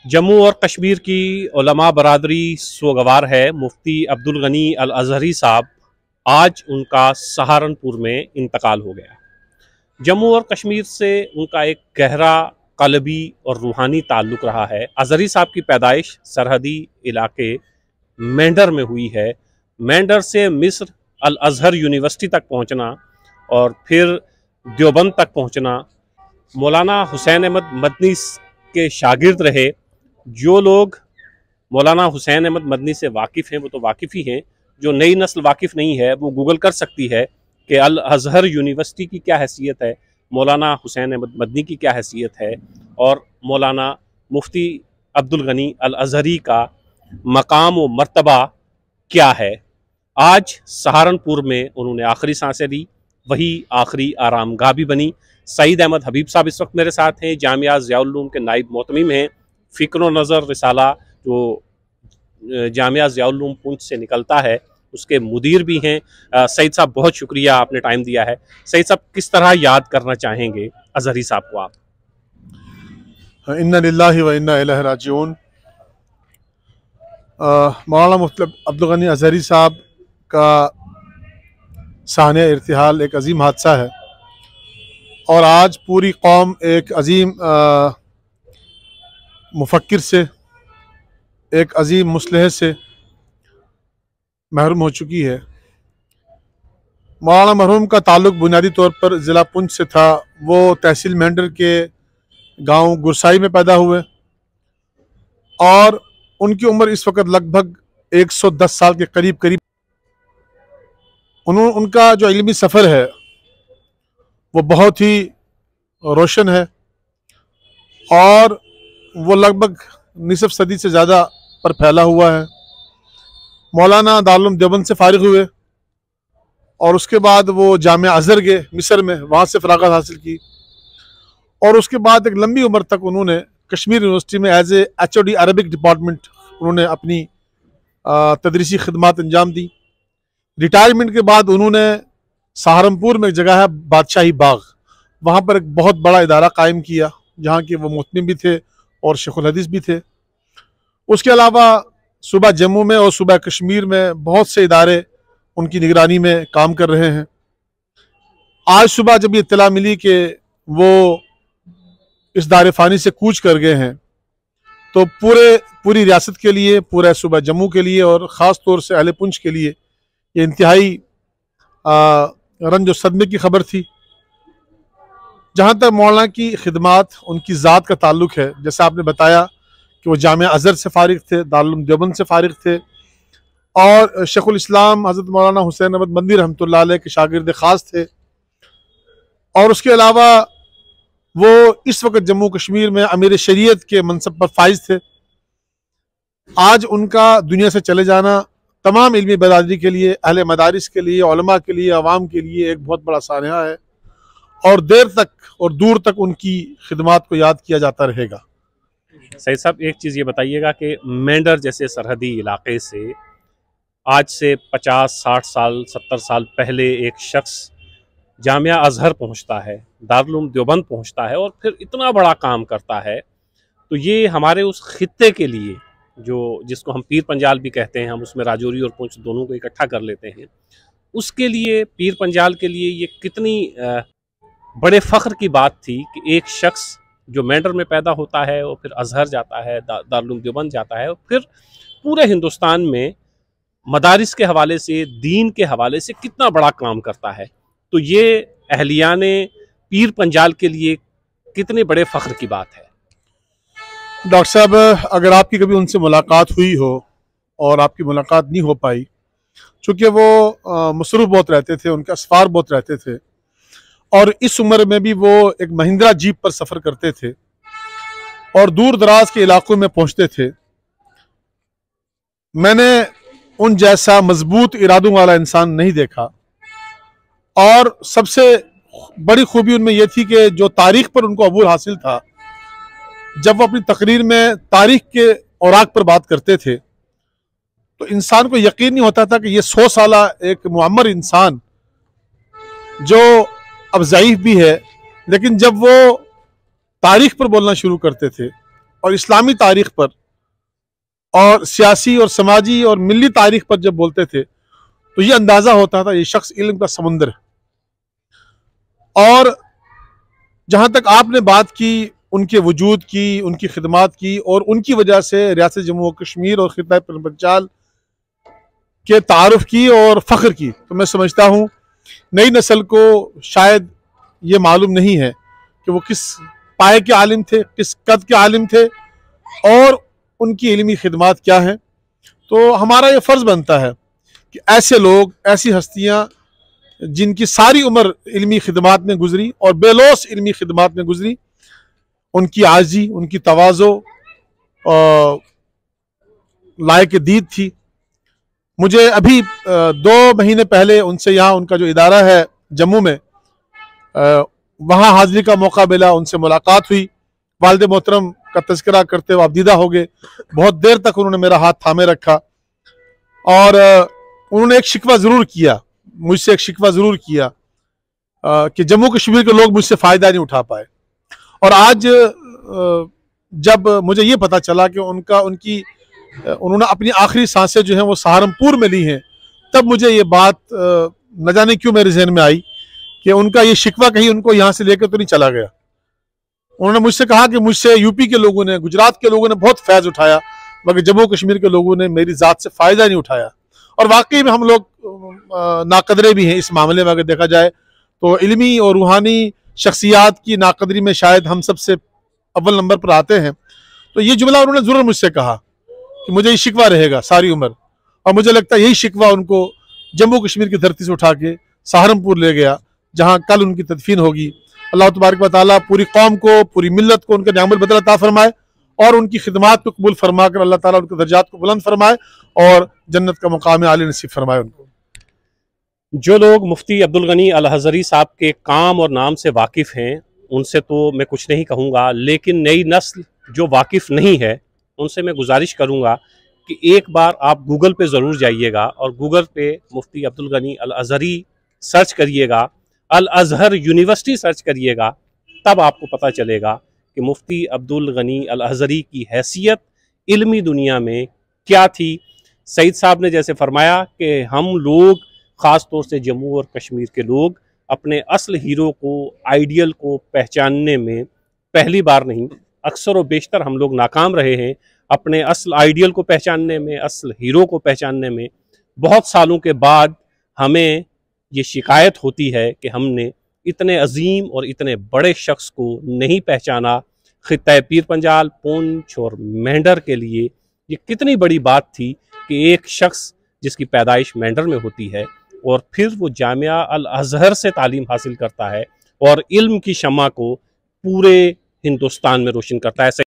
जम्मू और कश्मीर की उलमा बरादरी सोगवार है। मुफ्ती अब्दुल गनी अल अज़हरी साहब, आज उनका सहारनपुर में इंतकाल हो गया। जम्मू और कश्मीर से उनका एक गहरा क़ल्बी और रूहानी ताल्लुक़ रहा है। अज़हरी साहब की पैदाइश सरहदी इलाके मेंढर में हुई है। मेंढर से मिस्र अल अज़हर यूनिवर्सिटी तक पहुंचना और फिर देवबंद तक पहुंचना। मौलाना हुसैन अहमद मदनी के शागिर्द रहे। जो लोग मौलाना हुसैन अहमद मदनी से वाकिफ़ हैं वो तो वाकिफ़ ही हैं, जो नई नस्ल वाकिफ़ नहीं है वो गूगल कर सकती है कि अल अज़हर यूनिवर्सिटी की क्या हैसियत है, मौलाना हुसैन अहमद मदनी की क्या हैसियत है और मौलाना मुफ्ती अब्दुल गनी अल अज़हरी का मकाम व मर्तबा क्या है। आज सहारनपुर में उन्होंने आखिरी सांसें दी, वही आखिरी आरामगाह भी बनी। सईद अहमद हबीब साहब इस वक्त मेरे साथ हैं, जामिया ज़ियाउल उलूम के नाइब मोहतमिम हैं। फ़िक्र नज़र रिसाला जो जामिया ज़ियाउल उलूम पुंछ से निकलता है उसके मुदीर भी हैं। सईद साहब, बहुत शुक्रिया, आपने टाइम दिया है। सईद साहब, किस तरह याद करना चाहेंगे अज़हरी साहब को आप? इन्ना लिल्लाहि व इन्ना इलैहि राजिऊन। मौलाना मुफ्ती अब्दुल गनी अज़हरी साहब का साहने इर्तिहाल एक अजीम हादसा है और आज पूरी कौम एक अजीम मुफक्किर से, एक अजीम मुस्लिह से महरूम हो चुकी है। मौलाना मरहूम का ताल्लुक़ बुनियादी तौर पर ज़िला पुंछ से था। वो तहसील मेंढर के गांव गुरसाई में पैदा हुए और उनकी उम्र इस वक्त लगभग 110 साल के करीब करीब। उनका जो इल्मी सफ़र है वो बहुत ही रोशन है और वो लगभग निसफ सदी से ज़्यादा पर फैला हुआ है। मौलाना दारुल उलूम देवबंद से फ़ारिग हुए और उसके बाद वो जामिया अज़हर गए मिस्र में, वहाँ से फ़राग़त हासिल की और उसके बाद एक लंबी उम्र तक उन्होंने कश्मीर यूनिवर्सिटी में as a HOD Arabic department उन्होंने अपनी तदरीसी खिदमात अंजाम दी। रिटायरमेंट के बाद उन्होंने सहारनपुर में एक जगह है बादशाही बाग, वहाँ पर एक बहुत बड़ा इदारा कायम किया जहाँ के वो मुहतमिम भी थे और शेखुल हदीस भी थे। उसके अलावा सूबा जम्मू में और सूबा कश्मीर में बहुत से इदारे उनकी निगरानी में काम कर रहे हैं। आज सुबह जब ये इत्तला मिली कि वो इस दारे फ़ानी से कूच कर गए हैं तो पूरी रियासत के लिए, पूरे सूबा जम्मू के लिए और ख़ास तौर से अहले पुंछ के लिए ये इंतहाई रंज और सदमे की खबर थी। जहाँ तक मौलाना की खिदमात, उनकी ज़ात का ताल्लुक़ है, जैसे आपने बताया कि वो जामिया अज़हर से फ़ारिग थे, दारुल उलूम देवबंद से फ़ारिग थे और शेखुल इस्लाम हज़रत मौलाना हुसैन अहमद मदनी रहमतुल्लाह अलैह के शागिर्द ख़ास थे। और उसके अलावा वो इस वक्त जम्मू कश्मीर में अमीर शरीयत के मनसब पर फाइज थे। आज उनका दुनिया से चले जाना तमाम इल्मी बरादरी के लिए, अहले मदारिस के लिए, उलमा के लिए, अवाम के लिए एक बहुत बड़ा सानहा है और देर तक और दूर तक उनकी खिदमात को याद किया जाता रहेगा। सईद साहब, एक चीज़ ये बताइएगा कि मेंढर जैसे सरहदी इलाके से आज से 50, 60 साल, 70 साल पहले एक शख्स जामिया अज़हर पहुंचता है, दारुल उलूम देवबंद पहुंचता है और फिर इतना बड़ा काम करता है, तो ये हमारे उस खित्ते के लिए, जो जिसको हम पीर पंजाल भी कहते हैं, हम उसमें राजौरी और पुंछ दोनों को इकट्ठा कर लेते हैं, उसके लिए, पीर पंजाल के लिए ये कितनी बड़े फ़ख्र की बात थी कि एक शख्स जो मेंढर में पैदा होता है और फिर अज़हर जाता है, दारुल उलूम देवबंद जाता है और फिर पूरे हिंदुस्तान में मदारिस के हवाले से, दीन के हवाले से कितना बड़ा काम करता है। तो ये अहलियाने पीर पंजाल के लिए कितने बड़े फ़ख्र की बात है। डॉक्टर साहब, अगर आपकी कभी उनसे मुलाकात हुई हो और आपकी मुलाकात नहीं हो पाई, चूँकि वो मसरूफ़ बहुत रहते थे, उनके असफ़ार बहुत रहते थे और इस उम्र में भी वो एक महिंद्रा जीप पर सफ़र करते थे और दूर दराज के इलाकों में पहुँचते थे। मैंने उन जैसा मजबूत इरादों वाला इंसान नहीं देखा और सबसे बड़ी खूबी उनमें यह थी कि जो तारीख़ पर उनको अबूल हासिल था, जब वो अपनी तकरीर में तारीख़ के औराक पर बात करते थे तो इंसान को यकीन नहीं होता था कि ये 100 साला एक मुअम्मर इंसान जो अब ज़ईफ़ भी है, लेकिन जब वो तारीख़ पर बोलना शुरू करते थे और इस्लामी तारीख पर और सियासी और समाजी और मिली तारीख पर जब बोलते थे तो ये अंदाज़ा होता था ये शख्स इल्म का समुंदर है। और जहाँ तक आपने बात की उनके वजूद की, उनकी खिदमात की और उनकी वजह से रियासत जम्मू और कश्मीर और खित्ता पंजाल के तारुफ की और फ़ख्र की, तो मैं समझता हूँ नई नस्ल को शायद ये मालूम नहीं है कि वो किस पाए के आलिम थे, किस कद के आलिम थे और उनकी इल्मी खिदमात क्या है। तो हमारा ये फ़र्ज़ बनता है कि ऐसे लोग, ऐसी हस्तियाँ जिनकी सारी उम्र इल्मी खिदमात में गुजरी और बेलौस इल्मी खिदमात में गुजरी, उनकी आजी, उनकी तवाज़ो लायक दीद थी। मुझे अभी 2 महीने पहले उनसे यहाँ उनका जो इदारा है जम्मू में, वहाँ हाज़िरी का मौका मिला, उनसे मुलाकात हुई। वालिद मोहतरम का तज़किरा करते हुए आबदीदा हो गए। बहुत देर तक उन्होंने मेरा हाथ थामे रखा और उन्होंने एक शिकवा ज़रूर किया, मुझसे एक शिकवा ज़रूर किया कि जम्मू कश्मीर के लोग मुझसे फ़ायदा नहीं उठा पाए। और आज जब मुझे ये पता चला कि उन्होंने अपनी आखिरी सांसें जो हैं वो सहारनपुर में ली हैं, तब मुझे ये बात न जाने क्यों मेरे जहन में आई कि उनका ये शिकवा कहीं उनको यहाँ से लेकर तो नहीं चला गया। उन्होंने मुझसे कहा कि मुझसे यूपी के लोगों ने, गुजरात के लोगों ने बहुत फैज़ उठाया, मगर जम्मू कश्मीर के लोगों ने मेरी ज़ात से फ़ायदा नहीं उठाया। और वाकई में हम लोग नाकदरे भी हैं इस मामले में। अगर देखा जाए तो इल्मी और रूहानी शख्सियात की नाकदरी में शायद हम सबसे अव्वल नंबर पर आते हैं। तो ये जुमला उन्होंने ज़रूर मुझसे कहा कि मुझे ये शिकवा रहेगा सारी उम्र, और मुझे लगता है यही शिकवा उनको जम्मू कश्मीर की धरती से उठा के सहारनपुर ले गया, जहाँ कल उनकी तदफीन होगी। अल्लाह तबारक व तआला पूरी कौम को, पूरी मिल्लत को उनके नियामत बदल अता फरमाए और उनकी खिदमात को कबूल फरमा कर अल्लाह ताला उनके दर्जात को बुलंद फरमाए और जन्नत का मुकाम आली नसीब फरमाए उनको। जो लोग मुफ्ती अब्दुल गनी अल अज़हरी साहब के काम और नाम से वाकिफ़ हैं, उनसे तो मैं कुछ नहीं कहूँगा, लेकिन नई नस्ल जो वाकिफ़ नहीं है उनसे मैं गुजारिश करूँगा कि एक बार आप गूगल पे ज़रूर जाइएगा और गूगल पे मुफ्ती अब्दुल गनी अल अज़हरी सर्च करिएगा, अल अज़हर यूनिवर्सिटी सर्च करिएगा, तब आपको पता चलेगा कि मुफ्ती अब्दुल गनी अल अज़हरी की हैसियत इल्मी दुनिया में क्या थी। सईद साहब ने जैसे फरमाया कि हम लोग, ख़ास तौर से जम्मू और कश्मीर के लोग, अपने असल हीरो को, आइडियल को पहचानने में पहली बार नहीं, अक्सर व बेशतर हम लोग नाकाम रहे हैं अपने असल आइडियल को पहचानने में, असल हीरो को पहचानने में। बहुत सालों के बाद हमें ये शिकायत होती है कि हमने इतने अजीम और इतने बड़े शख्स को नहीं पहचाना। खित्ता पीर पंजाल, पुंछ और मेंढर के लिए ये कितनी बड़ी बात थी कि एक शख्स जिसकी पैदाइश मेंढर में होती है और फिर वो जामिया अल अज़हर से तालीम हासिल करता है और इल्म की शम्मा को पूरे हिंदुस्तान में रोशन करता है।